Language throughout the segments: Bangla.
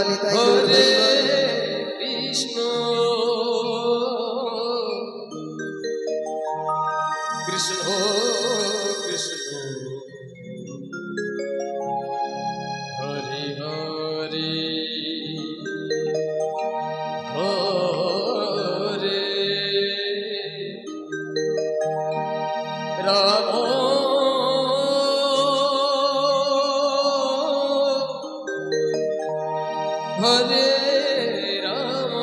নিতাই গৌর হরে হরি কৃষ্ণ কৃষ্ণ কৃষ্ণ হরি হরি হরে রাম হরে রাম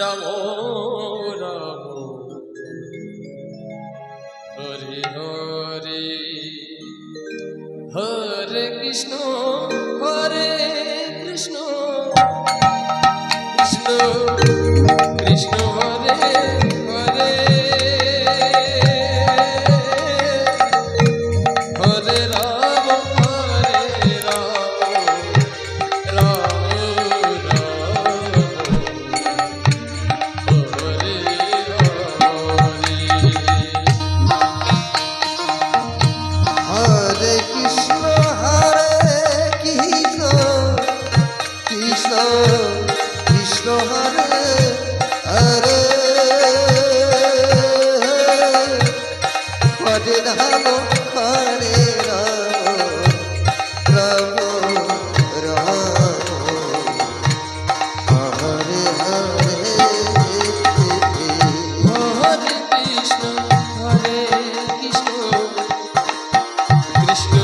রাম রাম হরে হরে হরে কৃষ্ণ হরে কৃষ্ণ কৃষ্ণ কৃষ্ণ হরে হরে হরে রাম হরে রাম রাম রাম হরে হরে কৃষ্ণ কৃষ্ণ কৃষ্ণ হরে হরে হরে রাম হরে রাম রাম রাম হরে হরে হরে কৃষ্ণ হরে কৃষ্ণ কৃষ্ণ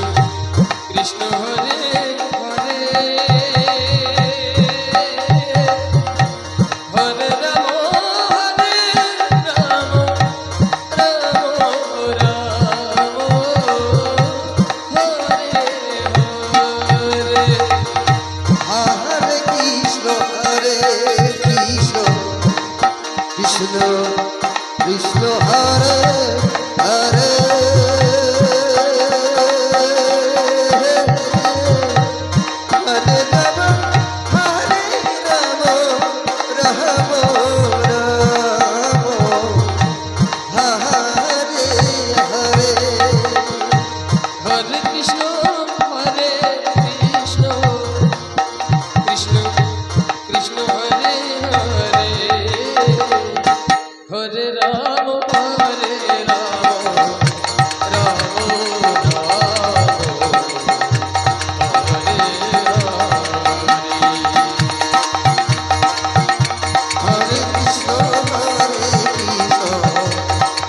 কৃষ্ণ হরে হরে হরে রাম রাম রাম হরে হরে হরে কৃষ্ণ কৃষ্ণ কৃষ্ণ হরে হরে হরে রাম রাম রাম হরে হরে হরে কৃষ্ণ হরে কৃষ্ণ কৃষ্ণ কৃষ্ণ হরে হরে হরে রাম হরে রাম রাম রাম হরে হরে কৃষ্ণ কৃষ্ণ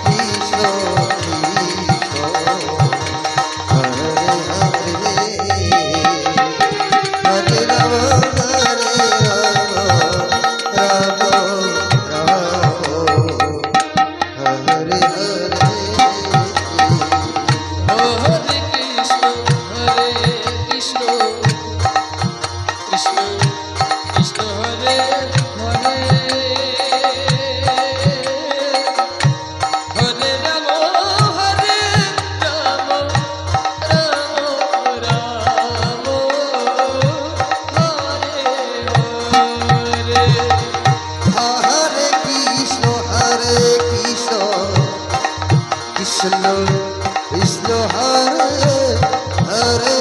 কৃষ্ণ হরে হরে হরে রাম রাম রাম হরে হরে হরে কৃষ্ণ হরে কৃষ্ণ কৃষ্ণ কৃষ্ণ হরে হরে হরে রাম হরে রাম রাম রাম হরে হরে হরে কৃষ্ণ কৃষ্ণ কৃষ্ণ হরে হরে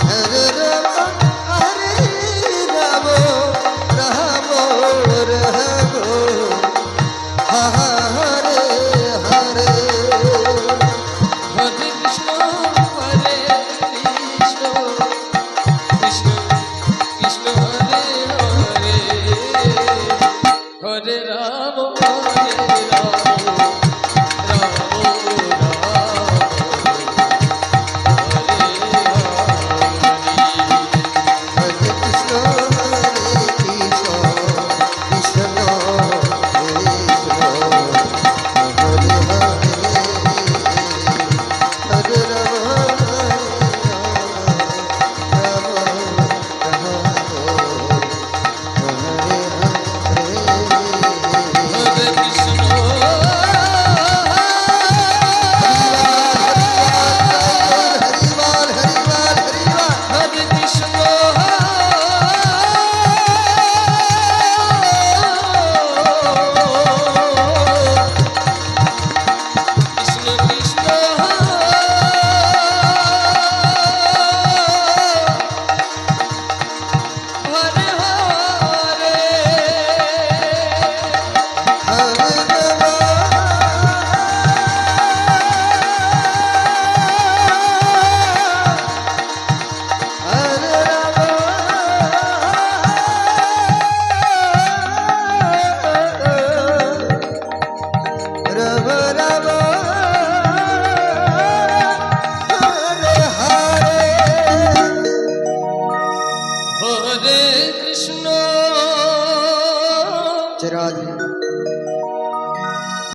হরে রাম রাম রাম হরে হরে হরে কৃষ্ণ হরে কৃষ্ণ কৃষ্ণ